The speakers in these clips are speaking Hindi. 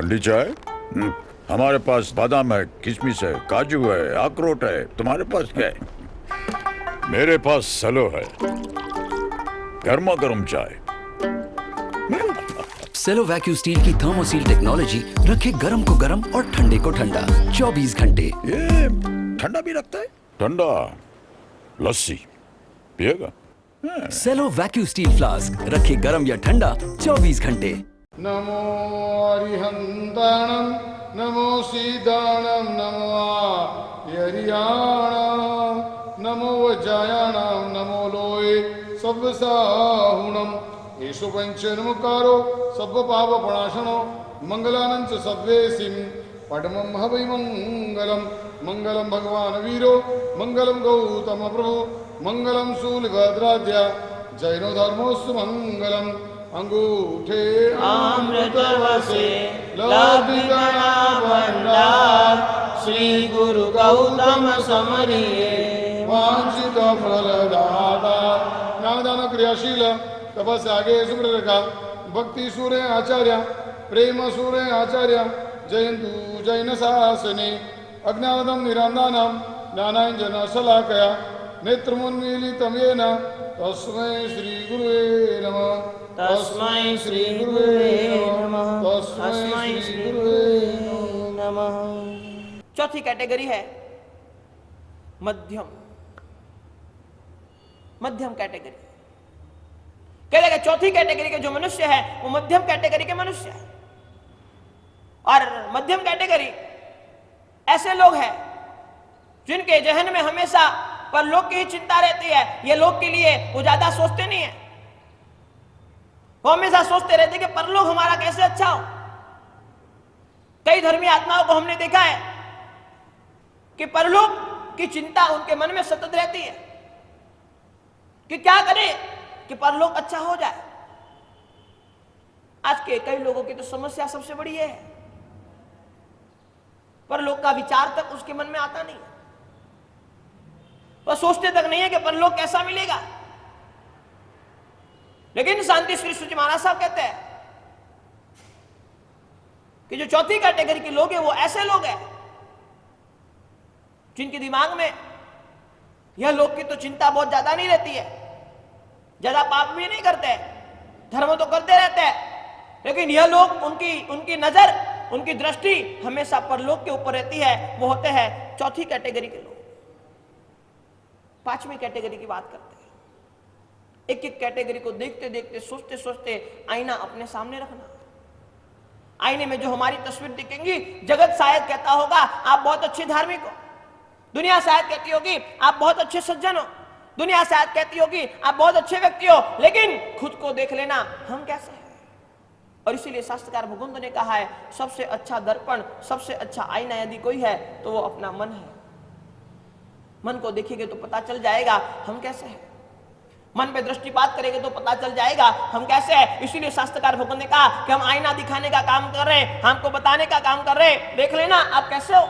ठंडी चाय? हमारे पास बादाम है, किशमिश है, काजू है, अखरोट है। तुम्हारे पास क्या है? मेरे पास सलो है, गर्मा गर्म चाय। सेलो वैक्यू स्टील की थर्मोसील टेक्नोलॉजी रखे गर्म को गर्म और ठंडे को ठंडा 24 घंटे। ये ठंडा भी रखता है? ठंडा लस्सी पिएगा? सेलो वैक्यू स्टील फ्लास्क रखे गर्म या ठंडा 24 घंटे। नमो अरिहंताणं नमो सीताणं नमो यरियाणं नमो वज्रायाणं नमो लोये सब्बसाहुणं येषु पंचनमुकारो सब्बपापप्रणाशनो मंगलानंच सब्वेसिं पडमं हवै मंगलम मंगलम भगवान वीरो मंगलम गौतम प्रभु मंगलम शूलभद्राद्या जैनो धर्मोस्तु मंगलम अंगूठे अमृत वसे लौकिकना भंडार श्री गुरु गौतम समरिये वांछित फलदाता ज्ञानदान क्रियाशील तपस्या आगे सुप्ररेखा भक्ति सूर्य आचार्य प्रेम सूर्य आचार्य जयंतु जैन शासने अज्ञानदम निरांदानम ज्ञानांजन शलाकया नेत्रमुन्मीलितं येन तस्मै श्री गुरुवे नमः तस्मै श्री गुरुवे नमः तस्मै श्री गुरुवे नमः। चौथी कैटेगरी है मध्यम। मध्यम कैटेगरी कह देगा चौथी कैटेगरी के जो मनुष्य है वो मध्यम कैटेगरी के मनुष्य है। और मध्यम कैटेगरी ऐसे लोग हैं जिनके जहन में हमेशा परलोक की ही चिंता रहती है। ये लोग के लिए वो ज्यादा सोचते नहीं है। वो हमेशा सोचते रहते कि परलोक हमारा कैसे अच्छा हो। कई धर्मी आत्माओं को हमने देखा है कि परलोक की चिंता उनके मन में सतत रहती है कि क्या करें कि परलोक अच्छा हो जाए। आज के कई लोगों की तो समस्या सबसे बड़ी है परलोक का विचार तक उसके मन में आता नहीं। वह सोचते तक नहीं है कि परलोक कैसा मिलेगा। लेकिन शांति श्री सूची महाराज साहब कहते हैं कि जो चौथी कैटेगरी के लोग हैं वो ऐसे लोग हैं जिनके दिमाग में यह लोक की तो चिंता बहुत ज्यादा नहीं रहती है। ज्यादा पाप भी नहीं करते, धर्म तो करते रहते हैं, लेकिन यह लोग उनकी नजर उनकी दृष्टि हमेशा परलोक के ऊपर रहती है। वो होते हैं चौथी कैटेगरी के लोग। पांचवी कैटेगरी की बात करते हैं। एक एक कैटेगरी को देखते देखते सोचते सोचते आईना अपने सामने रखना। आईने में जो हमारी तस्वीर दिखेंगी जगत शायद कहता होगा आप बहुत अच्छे धार्मिक हो, दुनिया शायद कहती होगी आप बहुत अच्छे सज्जन हो, दुनिया शायद कहती होगी आप बहुत अच्छे व्यक्ति हो, लेकिन खुद को देख लेना हम कैसे हैं। और इसीलिए शास्त्रकार भगवंत ने कहा है सबसे अच्छा दर्पण सबसे अच्छा आईना यदि कोई है तो वो अपना मन है। मन को देखेंगे तो पता चल जाएगा हम कैसे हैं। मन पे दृष्टिपात करेंगे तो पता चल जाएगा हम कैसे हैं। इसीलिए शास्त्रकार भगवंत ने कहा कि हम आईना दिखाने का काम कर रहे हैं, हमको बताने का काम कर रहे हैं, देख लेना आप कैसे हो।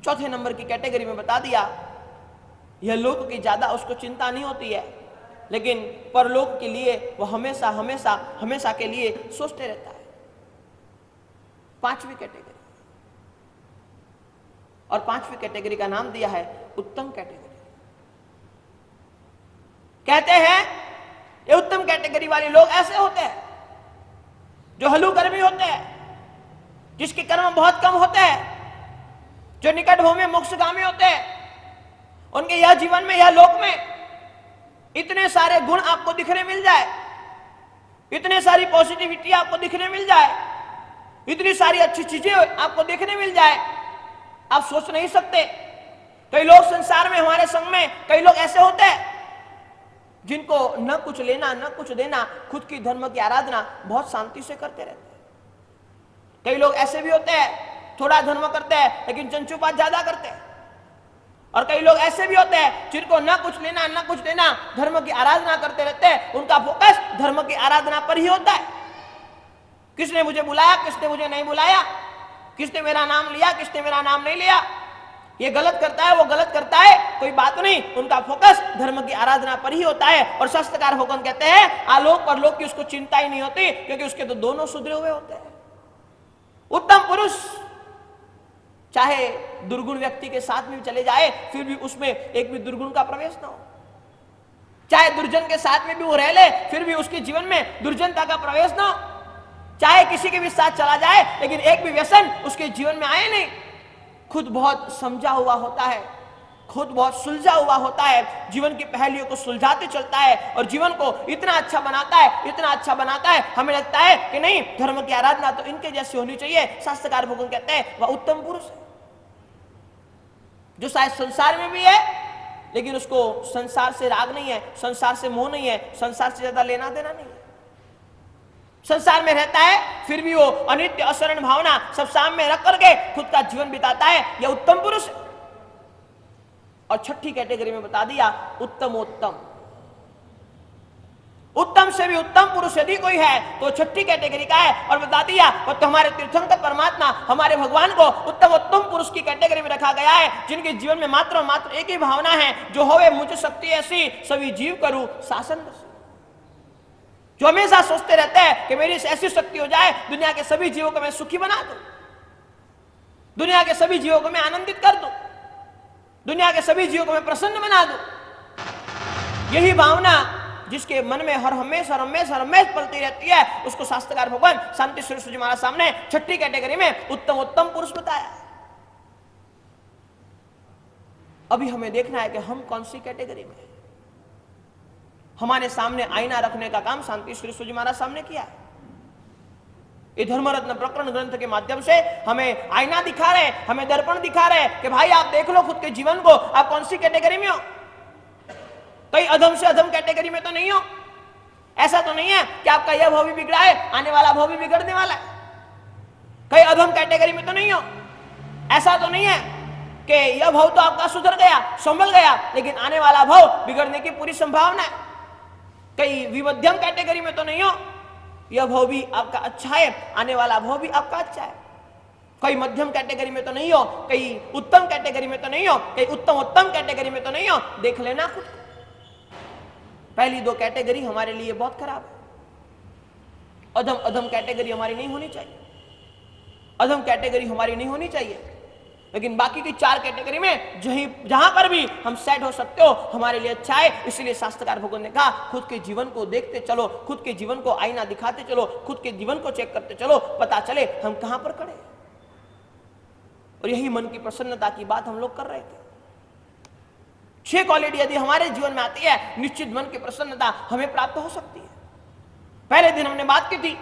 चौथे नंबर की कैटेगरी में बता दिया यह लोक की ज्यादा उसको चिंता नहीं होती है, लेकिन परलोक के लिए वह हमेशा हमेशा हमेशा के लिए सोचते रहता है। पांचवी कैटेगरी, और पांचवी कैटेगरी का नाम दिया है उत्तम कैटेगरी। कहते हैं ये उत्तम कैटेगरी वाले लोग ऐसे होते हैं जो हलुकर्मी होते हैं, जिसके कर्म बहुत कम होते हैं, जो निकटभूमि मोक्षगामी होते हैं। उनके यह जीवन में यह लोक में इतने सारे गुण आपको दिखने मिल जाए, इतने सारी पॉजिटिविटी आपको दिखने मिल जाए, इतनी सारी अच्छी चीजें आपको देखने मिल जाए, आप सोच नहीं सकते। कई लोग संसार में हमारे संग में कई लोग ऐसे होते हैं जिनको न कुछ लेना न कुछ देना, खुद की धर्म की आराधना बहुत शांति से करते रहते हैं। कई लोग ऐसे भी होते हैं थोड़ा धर्म करते हैं लेकिन चंचुपात ज्यादा करते हैं। और कई लोग ऐसे भी होते हैं जिनको न कुछ लेना न कुछ देना, धर्म की आराधना करते रहते हैं, उनका फोकस धर्म की आराधना पर ही होता है। किसने मुझे बुलाया, किसने मुझे नहीं बुलाया, किसने मेरा नाम लिया, किसने मेरा नाम नहीं लिया, ये गलत करता है, वो गलत करता है, कोई बात नहीं, उनका फोकस धर्म की आराधना पर ही होता है। और शास्त्रकार भगवान कहते हैं आलोक परलोक की उसको चिंता ही नहीं होती, क्योंकि उसके तो दोनों सुधरे हुए होते हैं। उत्तम पुरुष चाहे दुर्गुण व्यक्ति के साथ में चले जाए, फिर भी उसमें एक भी दुर्गुण का प्रवेश ना हो। चाहे दुर्जन के साथ में भी वो रह ले, फिर भी उसके जीवन में दुर्जनता का प्रवेश ना हो। चाहे किसी के भी साथ चला जाए, लेकिन एक भी व्यसन उसके जीवन में आए नहीं। खुद बहुत समझा हुआ होता है, खुद बहुत सुलझा हुआ होता है, जीवन की पहेलियों को सुलझाते चलता है और जीवन को इतना अच्छा बनाता है, इतना अच्छा बनाता है, हमें लगता है कि नहीं धर्म की आराधना तो इनके जैसी होनी चाहिए। शास्त्रकार भगवान कहते हैं वह उत्तम पुरुष है, जो शायद संसार में भी है, लेकिन उसको संसार से राग नहीं है, संसार से मोह नहीं है, संसार से ज्यादा लेना देना नहीं है। संसार में रहता है, फिर भी वो अनित्य असरण भावना सब सामने रख करके खुद का जीवन बिताता है, यह उत्तम पुरुष है। और छठी कैटेगरी में बता दिया उत्तमोत्तम। उत्तम से भी उत्तम पुरुष यदि कोई है तो छठी कैटेगरी का है, और बता दिया वो तो हमारे तीर्थंकर परमात्मा, हमारे भगवान को उत्तमोत्तम पुरुष की कैटेगरी में रखा गया है, जिनके जीवन में मात्र मात्र एक ही भावना है, जो होवे मुझ शक्ति ऐसी सभी जीव करूं शासन। जो हमेशा सोचते रहते हैं कि मेरी ऐसी शक्ति हो जाए दुनिया के सभी जीवों को मैं सुखी बना दूं, दुनिया के सभी जीवों को मैं आनंदित कर दूं, दुनिया के सभी जीवों को मैं प्रसन्न बना दूं। यही भावना जिसके मन में हर हमेशा पलती रहती है, उसको शास्त्रकार भगवान शांति स्वरूप जी महाराज सामने छठी कैटेगरी में उत्तम उत्तम पुरुष बताया। अभी हमें देखना है कि हम कौन सी कैटेगरी में। हमारे सामने आईना रखने का काम शांति श्री सूजी महाराज सामने किया है। ये धर्मरत्न प्रकरण ग्रंथ के माध्यम से हमें आईना दिखा रहे, हमें दर्पण दिखा रहे कि भाई आप देख लो खुद के जीवन को, आप कौन सी कैटेगरी में हो। कहीं अधम से अधम कैटेगरी में तो नहीं हो। ऐसा तो नहीं है कि आपका यह भाव भी बिगड़ा है, आने वाला भाव भी बिगड़ने वाला है। कहीं अधम कैटेगरी में तो नहीं हो। ऐसा तो नहीं है कि यह भाव तो आपका सुधर गया, संभल गया, लेकिन आने वाला भाव बिगड़ने की पूरी संभावना है। कहीं विमध्यम कैटेगरी में तो नहीं हो, यह भाव भी आपका अच्छा है, आने वाला भाव भी आपका अच्छा है। कहीं मध्यम कैटेगरी में तो नहीं हो, कहीं उत्तम कैटेगरी में तो नहीं हो, कहीं उत्तम कैटेगरी में तो नहीं हो। देख लेना खुद। पहली दो कैटेगरी हमारे लिए बहुत खराब है। अधम कैटेगरी हमारी नहीं होनी चाहिए, अधम कैटेगरी हमारी नहीं होनी चाहिए। लेकिन बाकी की चार कैटेगरी में जहां पर भी हम सेट हो सकते हो हमारे लिए अच्छा है। इसलिए शास्त्रकार भगवान ने कहा खुद के जीवन को देखते चलो, खुद के जीवन को आईना दिखाते चलो, खुद के जीवन को चेक करते चलो, पता चले हम कहां पर खड़े। और यही मन की प्रसन्नता की बात हम लोग कर रहे थे। 6 क्वालिटी यदि हमारे जीवन में आती है, निश्चित मन की प्रसन्नता हमें प्राप्त हो सकती है। पहले दिन हमने बात की थी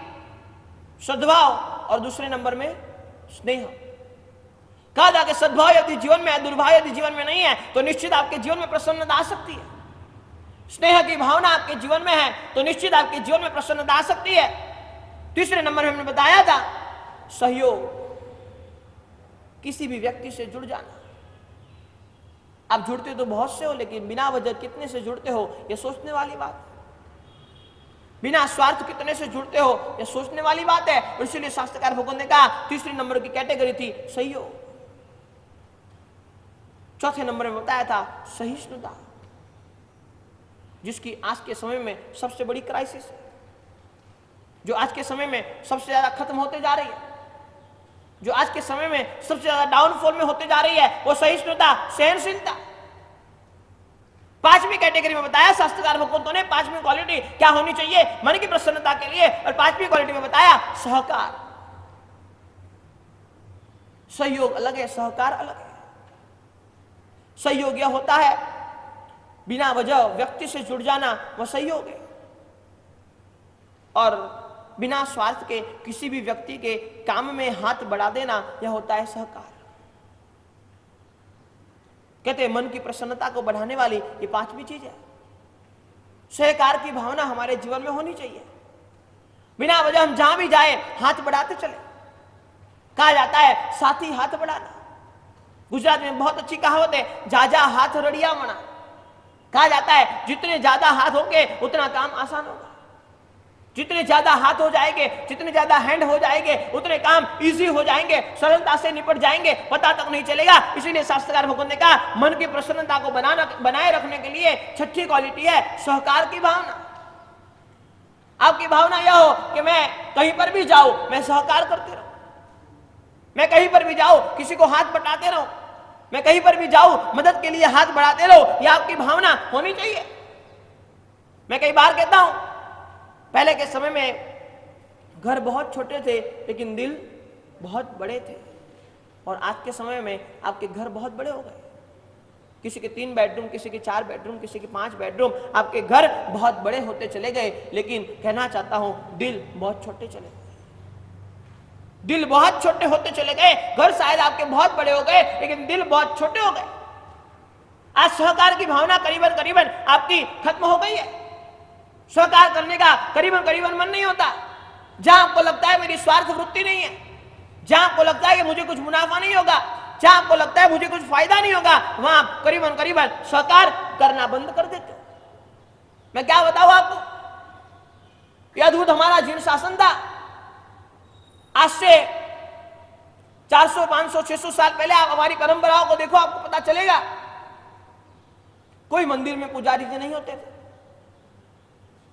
सद्भाव, और दूसरे नंबर में स्नेह। कहा था कि सद्भाव यदि जीवन में है, दुर्भाव यदि जीवन में नहीं है, तो निश्चित आपके जीवन में प्रसन्नता आ सकती है। स्नेह की भावना आपके जीवन में है तो निश्चित आपके जीवन में प्रसन्नता आ सकती है। तीसरे नंबर में हमने बताया था सहयोग, किसी भी व्यक्ति से जुड़ जाना। आप जुड़ते तो बहुत से हो, लेकिन बिना वजह कितने से जुड़ते हो यह सोचने वाली बात है। बिना स्वार्थ कितने से जुड़ते हो यह सोचने वाली बात है। और इसीलिए शास्त्रकार भगवान ने कहा तीसरी नंबर की कैटेगरी थी सहयोग। चौथे नंबर में बताया था सहिष्णुता, जिसकी आज के समय में सबसे बड़ी क्राइसिस है, जो आज के समय में सबसे ज्यादा खत्म होते जा रही है, जो आज के समय में सबसे ज्यादा डाउनफॉल में होते जा रही है, वो सहिष्णुता, सहनशीलता। पांचवी कैटेगरी में बताया शास्त्रकार भगवंतों ने पांचवी क्वालिटी क्या होनी चाहिए मन की प्रसन्नता के लिए, और पांचवी क्वालिटी में बताया सहकार। सहयोग अलग है, सहकार अलग है। सहयोग यह होता है बिना वजह व्यक्ति से जुड़ जाना, वह सहयोग है। और बिना स्वार्थ के किसी भी व्यक्ति के काम में हाथ बढ़ा देना, यह होता है सहकार। कहते हैं मन की प्रसन्नता को बढ़ाने वाली ये पांचवी चीज है। सहकार की भावना हमारे जीवन में होनी चाहिए। बिना वजह हम जहां भी जाए हाथ बढ़ाते चले। कहा जाता है साथी हाथ बढ़ाना। गुजरात में बहुत अच्छी कहावत है, जाजा हाथ रड़िया मना। कहा जाता है जितने ज्यादा हाथ होंगे उतना काम आसान होगा। जितने ज्यादा हाथ हो जाएंगे, जितने ज्यादा हैंड हो जाएंगे, उतने काम इजी हो जाएंगे, सरलता से निपट जाएंगे, पता तक नहीं चलेगा। इसीलिए शास्त्रकार भगवान ने कहा मन की प्रसन्नता को बनाए रखने के लिए छठी क्वालिटी है सहकार की भावना। आपकी भावना यह हो कि मैं कहीं पर भी जाऊं मैं सहकार करते रहूं, मैं कहीं पर भी जाऊं किसी को हाथ बटाते रहूं, मैं कहीं पर भी जाऊं मदद के लिए हाथ बढ़ाते रहो, यह आपकी भावना होनी चाहिए। मैं कई बार कहता हूं पहले के समय में घर बहुत छोटे थे लेकिन दिल बहुत बड़े थे, और आज के समय में आपके घर बहुत बड़े हो गए। किसी के 3 बेडरूम, किसी के 4 बेडरूम, किसी के 5 बेडरूम, आपके घर बहुत बड़े होते चले गए। लेकिन कहना चाहता हूं दिल बहुत छोटे चले गए, दिल बहुत छोटे होते चले गए। घर शायद आपके बहुत बड़े हो गए लेकिन दिल बहुत छोटे हो गए। आज सहकार की भावना करीबन करीबन आपकी खत्म हो गई है। सहकार करने का करीबन करीबन मन नहीं होता। जहां आपको लगता है मेरी स्वार्थ वृत्ति नहीं है, जहां आपको लगता है कि मुझे कुछ मुनाफा नहीं होगा, जहां आपको लगता है मुझे कुछ फायदा नहीं होगा, वहां आप करीबन करीबन सहकार करना बंद कर देते हो। मैं क्या बताऊं आपको, यह अद्भुत हमारा जीर्ण शासन था। आज से 400, 500, 600 साल पहले आप हमारी परंपराओं को देखो, आपको पता चलेगा कोई मंदिर में पुजारी जी नहीं होते थे।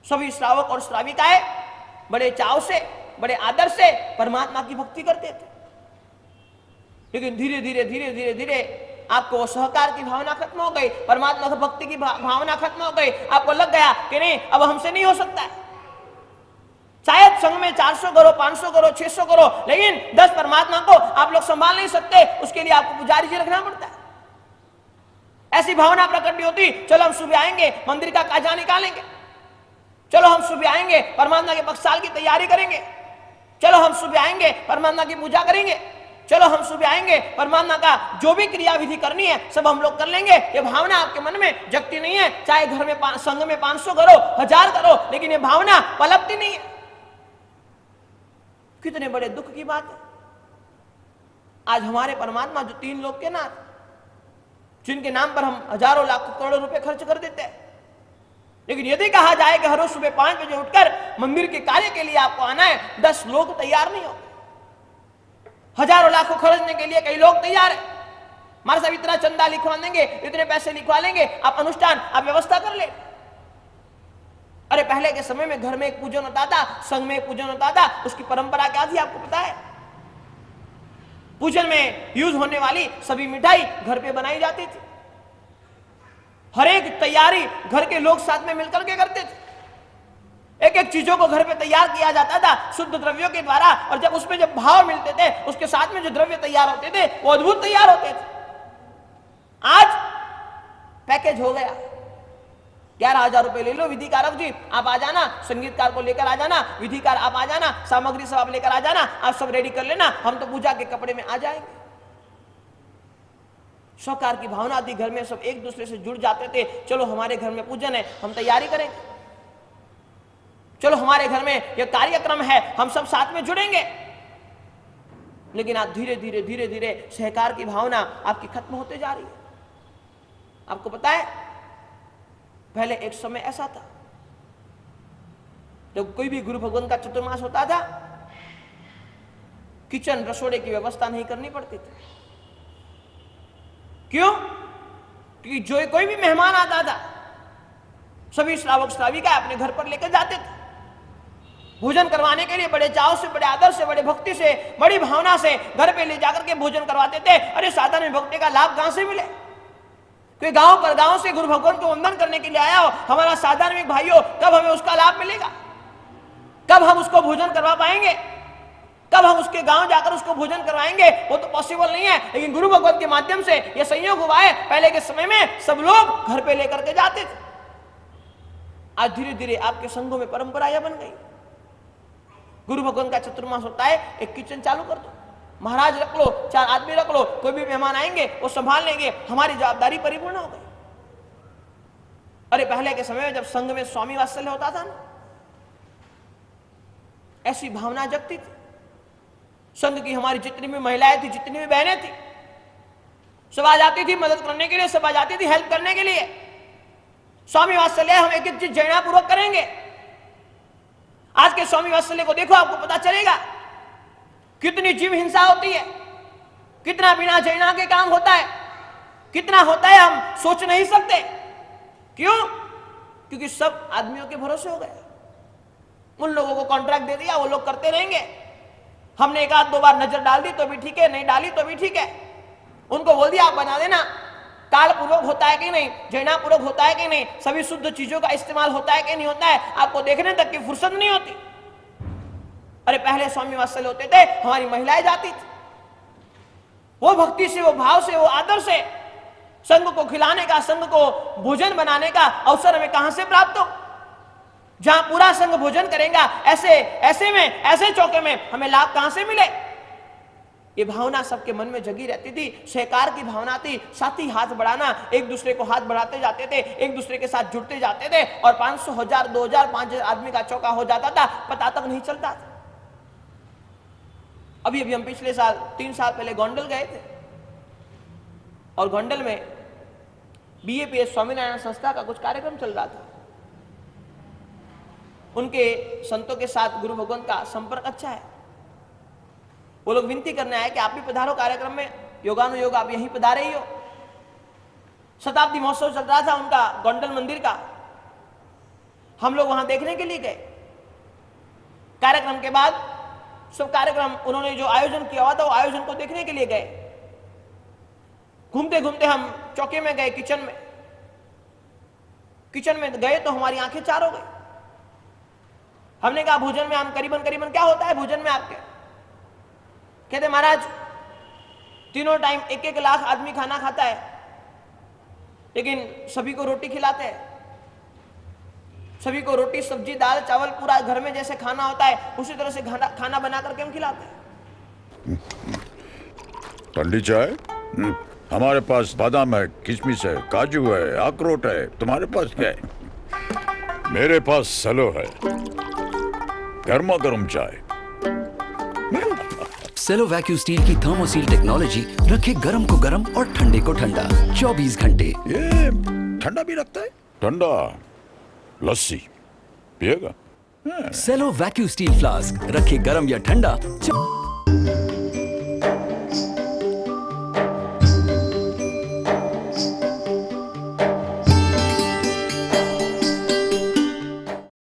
सभी श्रावक और श्राविकाएं बड़े चाव से, बड़े आदर से परमात्मा की भक्ति करते थे। लेकिन धीरे धीरे धीरे धीरे धीरे आपको वो सहकार की भावना खत्म हो गई, परमात्मा की भक्ति की भावना खत्म हो गई। आपको लग गया कि नहीं अब हमसे नहीं हो सकता है। शायद संघ में 400 करो, 500 करो, 600 करो, लेकिन 10 परमात्मा को आप लोग संभाल नहीं सकते, उसके लिए आपको पुजारी जी रखना पड़ता है। ऐसी भावना प्रकट नहीं होती चलो हम सुबह आएंगे मंदिर का काजा निकालेंगे, चलो हम सुबह आएंगे परमात्मा के पक्षाल की तैयारी करेंगे, चलो हम सुबह आएंगे परमात्मा की पूजा करेंगे, चलो हम सुबह आएंगे परमात्मा का जो भी क्रिया विधि करनी है सब हम लोग कर लेंगे। ये भावना आपके मन में जगती नहीं है। चाहे घर में संघ में 500 करो, 1000 करो, लेकिन ये भावना पलकती नहीं है। कितने बड़े दुख की बात है। आज हमारे परमात्मा जो 3 लोग के नाथ, जिनके नाम पर हम हजारों लाखों करोड़ों रुपए खर्च कर देते हैं, लेकिन यदि कहा जाए कि हर रोज सुबह 5 बजे उठकर मंदिर के कार्य के लिए आपको आना है, 10 लोग तैयार नहीं होते। हजारों लाखों खर्चने के लिए कई लोग तैयार है। हमारे साहब इतना चंदा लिखवा देंगे, इतने पैसे लिखवा लेंगे, आप अनुष्ठान आप व्यवस्था कर ले। अरे पहले के समय में घर में एक पूजन होता था, संघ में एक पूजन होता था, उसकी परंपरा क्या थी आपको पता है? पूजन में यूज होने वाली सभी मिठाई घर पे बनाई जाती थी। हर एक तैयारी घर के लोग साथ में मिलकर के करते थे। एक एक चीजों को घर पे तैयार किया जाता था शुद्ध द्रव्यों के द्वारा, और जब उसमें जब भाव मिलते थे उसके साथ में जो द्रव्य तैयार होते थे वो अद्भुत तैयार होते थे। आज पैकेज हो गया, 11,000 रुपए ले लो, विधिकारक जी आप आ जाना, संगीतकार को लेकर आ जाना, विधिकार आप आ जाना, सामग्री सब आप लेकर आ जाना, आप सब रेडी कर लेना, हम तो पूजा के कपड़े में आ जाएंगे। सहकार की भावना थी, घर में सब एक दूसरे से जुड़ जाते थे। चलो हमारे घर में पूजन है, हम तैयारी करेंगे, चलो हमारे घर में यह कार्यक्रम है, हम सब साथ में जुड़ेंगे। लेकिन आज धीरे धीरे धीरे धीरे सहकार की भावना आपकी खत्म होते जा रही है। आपको पता है पहले एक समय ऐसा था जब कोई भी गुरु भगवान का चतुर्मास होता था, किचन रसोड़े की व्यवस्था नहीं करनी पड़ती थी। क्यों? क्योंकि जो कोई भी मेहमान आता था सभी श्रावक श्राविका अपने घर पर लेकर जाते थे भोजन करवाने के लिए। बड़े चाव से, बड़े आदर से, बड़े भक्ति से, बड़ी भावना से घर पे ले जाकर के भोजन करवाते थे। अरे साधारण भक्ति का लाभ कहां से मिले? कोई गांव पर गांव से गुरु भगवान को वंदन करने के लिए आया हो, हमारा साधारण भाइयों, कब हमें उसका लाभ मिलेगा? कब हम उसको भोजन करवा पाएंगे? कब हम उसके गांव जाकर उसको भोजन करवाएंगे? वो तो पॉसिबल नहीं है। लेकिन गुरु भगवान के माध्यम से यह संयोग हुआ है। पहले के समय में सब लोग घर पे लेकर के जाते थे। आज धीरे धीरे आपके संघों में परंपरा यह बन गई, गुरु भगवान का चतुर्मास होता है, एक किचन चालू कर दो, महाराज रख लो, 4 आदमी रख लो, कोई भी मेहमान आएंगे वो संभाल लेंगे, हमारी जवाबदारी परिपूर्ण हो गई। अरे पहले के समय में जब संघ में स्वामी वात्सल्य होता था ना, ऐसी भावना जगती थी। संघ की हमारी जितनी भी महिलाएं थी, जितनी भी बहनें थी, सब आ जाती थी मदद करने के लिए, सब आ जाती थी हेल्प करने के लिए। स्वामी वात्सल्य हम एक एक चीज जयना पूर्वक करेंगे। आज के स्वामी वात्सल्य को देखो, आपको पता चलेगा कितनी जीव हिंसा होती है, कितना बिना जैना के काम होता है, कितना होता है हम सोच नहीं सकते। क्यों? क्योंकि सब आदमियों के भरोसे हो गए। उन लोगों को कॉन्ट्रैक्ट दे दिया, वो लोग करते रहेंगे। हमने एक आध दो बार नजर डाल दी तो भी ठीक है, नहीं डाली तो भी ठीक है। उनको बोल दिया आप बना देना, काल पूर्वक होता है कि नहीं, जैना पूर्वक होता है कि नहीं, सभी शुद्ध चीजों का इस्तेमाल होता है कि नहीं होता है, आपको देखने तक की फुर्सत नहीं होती। अरे पहले स्वामी वात्सल्य होते थे, हमारी महिलाएं जाती थी, वो भक्ति से, वो भाव से, वो आदर से संघ को खिलाने का, संघ को भोजन बनाने का अवसर हमें कहां से प्राप्त हो? जहां पूरा संघ भोजन करेगा, ऐसे चौके में हमें लाभ कहां से मिले? ये भावना सबके मन में जगी रहती थी, सहकार की भावना थी, साथी हाथ बढ़ाना, एक दूसरे को हाथ बढ़ाते जाते थे, एक दूसरे के साथ जुड़ते जाते थे, और 500, 1000, 2000, 5000 आदमी का चौका हो जाता था, पता तक नहीं चलता था। अभी हम पिछले साल 3 साल पहले गोंडल गए थे, और गोंडल में BAPS स्वामीनारायण संस्था का कुछ कार्यक्रम चल रहा था। उनके संतों के साथ गुरु भगवंत का संपर्क अच्छा है। वो लोग विनती करने आए कि आप भी पधारो कार्यक्रम में, योगानुयोग आप यहीं पधारे ही हो। शताब्दी महोत्सव चल रहा था उनका गोंडल मंदिर का, हम लोग वहां देखने के लिए गए। कार्यक्रम के बाद सब कार्यक्रम उन्होंने जो आयोजन किया हुआ था, वो आयोजन को देखने के लिए गए। घूमते घूमते हम चौके में गए, किचन में गए तो हमारी आंखें चार हो गई। हमने कहा भोजन में हम करीबन क्या होता है भोजन में आपके? कहते महाराज तीनों टाइम 1-1 लाख आदमी खाना खाता है, लेकिन सभी को रोटी खिलाते हैं, सभी को रोटी सब्जी दाल चावल पूरा घर में जैसे खाना होता है उसी तरह से खाना बना करके हम खिलाते हैं। ठंडी चाय? हमारे पास बादाम है, किशमिश है, काजू है, अखरोट है। तुम्हारे पास क्या है? मेरे पास सलो है, गर्मा गर्म चाय। सेलो वैक्यू स्टील की थर्मोसील टेक्नोलॉजी रखे गर्म को गर्म और ठंडे को ठंडा 24 घंटे। ये ठंडा भी रखता है? ठंडा लस्सी पिएगा? सेलो वैक्यू स्टील फ्लास्क रखे गर्म या ठंडा